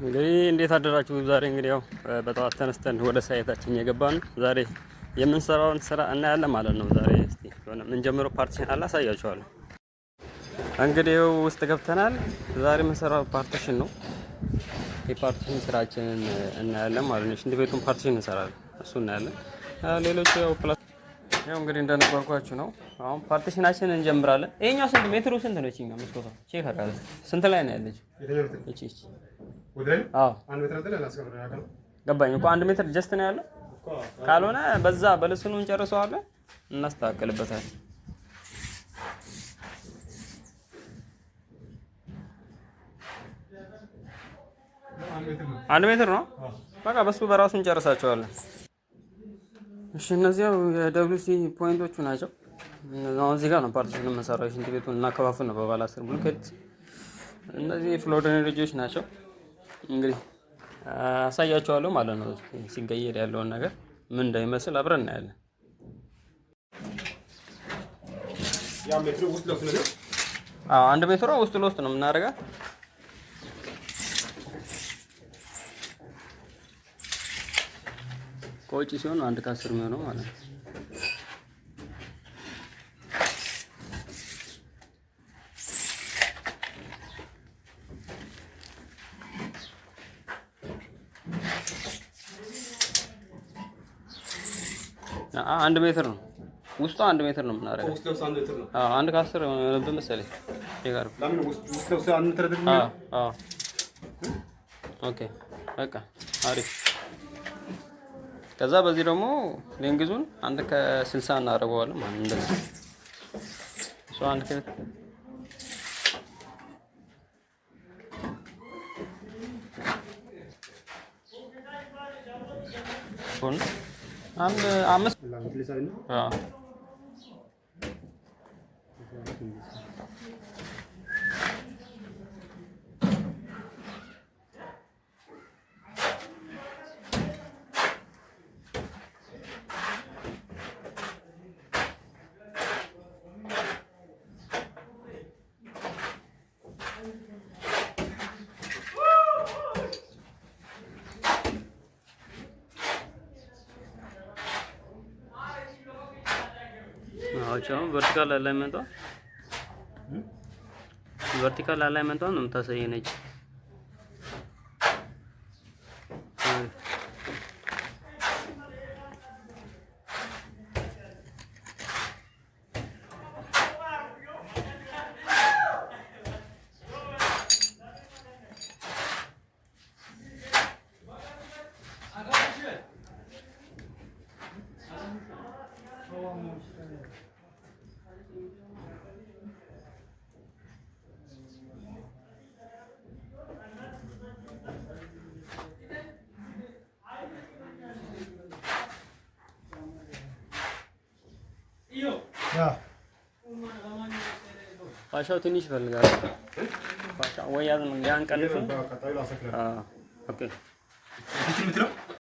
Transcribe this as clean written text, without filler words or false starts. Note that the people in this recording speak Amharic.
እንግዲህ እንዴት አደራችሁ? ዛሬ እንግዲህ ያው በጠዋት ተነስተን ወደ ሳይታችን የገባን ዛሬ የምንሰራውን ስራ እናያለን ማለት ነው። ዛሬ እስቲ የሆነ የምንጀምረው ፓርቲሽን አለ አሳያችኋለሁ። እንግዲህ ውስጥ ገብተናል። ዛሬ የምንሰራው ፓርቲሽን ነው። የፓርቲሽን ስራችንን እናያለን ማለት ነው። ሽንት ቤቱን ፓርቲሽን እንሰራለን፣ እሱ እናያለን። ሌሎቹ ያው ያው እንግዲህ እንደነገርኳችሁ ነው። አሁን ፓርቲሽናችንን እንጀምራለን። ይሄኛው ስንት ሜትሩ ስንት ነው? እቺኛው መስኮቷ ቼክ አድርጋለሁ። ስንት ላይ ነው ያለች? እቺ አዎ አንድ ሜትር አይደል? አላስቀምጠው ገባኝ እኮ አንድ ሜትር ጀስት ነው ያለው። ካልሆነ በዛ በልስኑ እንጨርሰዋለን፣ እናስተካክልበታለን። አንድ ሜትር ነው በቃ በሱ በራሱ እንጨርሳቸዋለን። እሺ እነዚህ የደብሊውሲ ፖይንቶቹ ናቸው። አሁን እዚህ ጋር ነው ፓርቲሽን የምንሰራው። የሽንት ቤቱን እናከፋፍል ነው በባለ 10 ብሎኬት። እነዚህ ፍሎረንጆች ናቸው። እንግዲህ አሳያቸዋለሁ ማለት ነው። ሲገየድ ያለውን ነገር ምን እንደሚመስል አብረን እናያለን። ያ ሜትሩ ውስጥ ለውስጥ ነው። አንድ ሜትሩ ውስጥ ለውስጥ ነው የምናደርጋት። ከውጪ ሲሆን አንድ ከ10 የሚሆነው ማለት ነው። አንድ ሜትር ነው ውስጡ፣ አንድ ሜትር ነው የምናደርገው። ውስጡ አንድ ሜትር ነው። አንድ ከ10 ነው መሰለኝ። ይጋር ለምን ውስጡ አንድ ሜትር ደግሞ? ኦኬ በቃ አሪፍ። ከዛ በዚህ ደግሞ ሌንግዙን አንድ ከ60 እናደርገዋለን ማለት ነው። እንደዚህ ሶ አንድ ከ አንድ አምስት vertical alignment ነው የምታሳየን ነች። ፋሻው ትንሽ ይፈልጋል። ፋሻው ወይ ያን ቀንሱ። ኦኬ